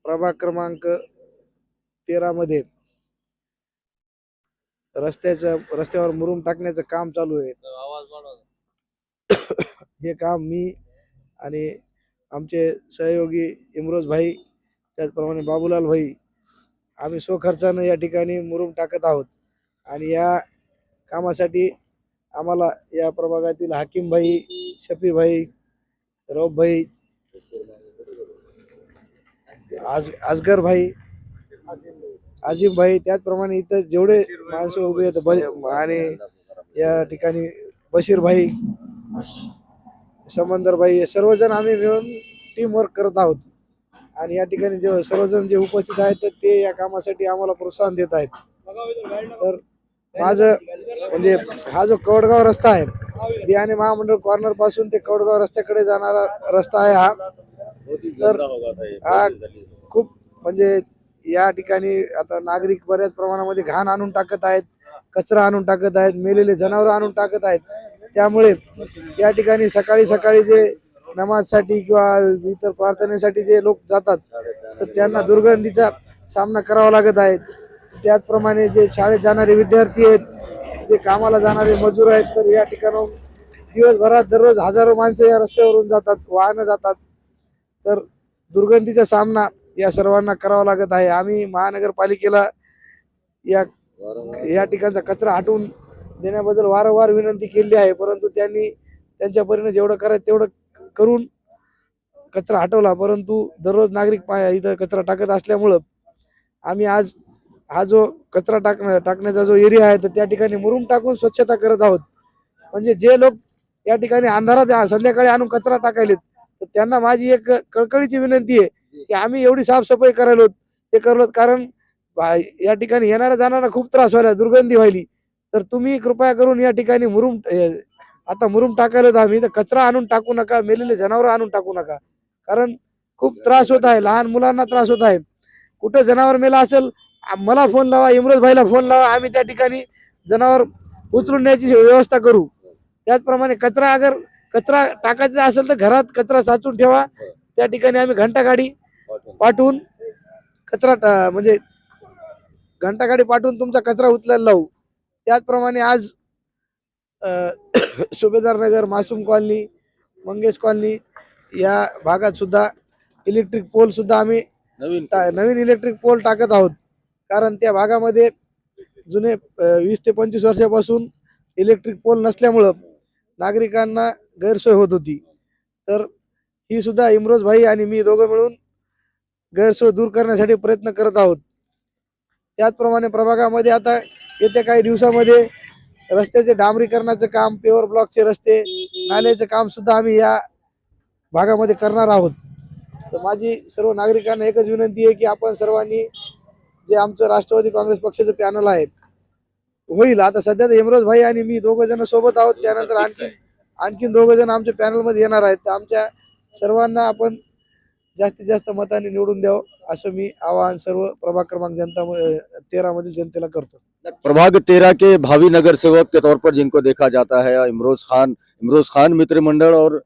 प्रभाग क्रमांक 13 मध्ये रस्त्यावर मुरुम टाकण्याचं काम चालू आहे। हे काम मी आणि आमचे सहयोगी इमरोज भाई, त्याचप्रमाणे बाबूलाल भाई, आम्ही स्वखर्चाने या ठिकाणी मुरुम टाकत आहोत। आणि या कामासाठी आम्हाला या प्रभागातील हाकीम भाई, शफी भाई, रौफ भाई, असगर भाई, आजिम भाई, त्याचप्रमाणे इतर जेवढे माणसं उभे आहेत आणि या ठिकाणी बशीर भाई, समंदर भाई, हे सर्वजण आम्ही मिळून टीम वर्क करत आहोत। आणि या ठिकाणी जे सर्वजण जे उपस्थित आहेत तर ते या कामासाठी आम्हाला प्रोत्साहन देत आहेत। तर माझं म्हणजे हा जो कवडगाव रस्ता आहे, बियाणे महामंडळ कॉर्नर पासून ते कवडगाव रस्त्याकडे जाणारा रस्ता आहे हा। तर हा खूप म्हणजे या ठिकाणी आता नागरिक बऱ्याच प्रमाणामध्ये घाण आणून टाकत आहेत, कचरा आणून टाकत आहेत, मेलेले जनावर आणून टाकत आहेत। त्यामुळे या ठिकाणी सकाळी सकाळी जे नमाजसाठी किंवा इतर प्रार्थनेसाठी जे लोक जातात तर त्यांना दुर्गंधीचा सामना करावा लागत आहे। त्याचप्रमाणे जे शाळेत जाणारे विद्यार्थी आहेत, जे कामाला जाणारे मजूर आहेत, तर या ठिकाणाहून दिवसभरात दररोज हजारो माणसं या रस्त्यावरून जातात, वाहनं जातात। तर दुर्गंधीचा सामना या सर्वांना करावा लागत आहे। आम्ही महानगरपालिकेला या ठिकाणचा कचरा हटवून देण्याबद्दल वारंवार विनंती केली आहे, परंतु त्यांनी त्यांच्या परीने जेवढं करायचं तेवढं करून कचरा हटवला। परंतु दररोज नागरिक इथं कचरा टाकत असल्यामुळं आम्ही आज हा जो कचरा टाकण्याचा जो एरिया आहे तर त्या ठिकाणी मुरुम टाकून स्वच्छता करत आहोत। म्हणजे जे लोक या ठिकाणी अंधारात संध्याकाळी आणून कचरा टाकायलेत तर त्यांना माझी एक कळकळीची विनंती आहे की आम्ही एवढी साफसफाई करायलो ते करलो, कारण या ठिकाणी येणाऱ्या जाणारा खूप त्रास व्हायला, दुर्गंधी व्हायली। तर तुम्ही कृपया करून या ठिकाणी आता मुरुम टाकायला आम्ही तर कचरा आणून टाकू नका, मेलेले जनावर आणून टाकू नका, कारण खूप त्रास होत आहे, लहान मुलांना त्रास होत आहे। कुठं जनावर मेला असेल मला फोन लावा, इमरोज भाईला फोन लावा, आम्ही त्या ठिकाणी जनावर उचलून न्यायची व्यवस्था करू। त्याचप्रमाणे कचरा टाकायचा असेल तर घरात कचरा साचून ठेवा, त्या ठिकाणी आम्ही घंटागाडी पाठवून म्हणजे घंटागाडी पाठवून तुमचा कचरा उचलायला लावू। त्याचप्रमाणे आज सुभेदार नगर, मासूम कॉलनी, मंगेश कॉलनी या भागात सुद्धा इलेक्ट्रिक पोल सुद्धा आम्ही नवीन इलेक्ट्रिक पोल टाकत आहोत, कारण त्या भागामध्ये जुने 20 ते 25 वर्षापासून इलेक्ट्रिक पोल नसल्यामुळं नागरिकांना गैरसोय होत होती। तर ही सुद्धा इमरोज भाई आणि मी दोघं मिळून गैरसोय दूर करण्यासाठी प्रयत्न करत आहोत। त्याचप्रमाणे प्रभागामध्ये आता येत्या काही दिवसामध्ये रस्त्याचे डांबरीकरणाचं काम, पेवर ब्लॉकचे रस्ते, नाल्याचं काम सुद्धा आम्ही या भागामध्ये करणार आहोत। तर माझी सर्व नागरिकांना एकच विनंती आहे की आपण सर्वांनी जे आमचं राष्ट्रवादी काँग्रेस पक्षाचं पॅनल आहे होईल, आता सध्या तर इमरोज भाई आणि मी दोघं जण सोबत आहोत, त्यानंतर आणखीन दोघं जण आमच्या पॅनल मध्ये येणार आहेत। तर आमच्या सर्वांना आपण जास्तीत जास्त मताने निवडून द्यावं असं मी आवाहन सर्व प्रभाग क्रमांक 13 मधील जनतेला करतो। प्रभाग 13 के भावी नगर सेवक के तौर पर जिनको देखा जाता है इमरोज खान मित्र मंडल और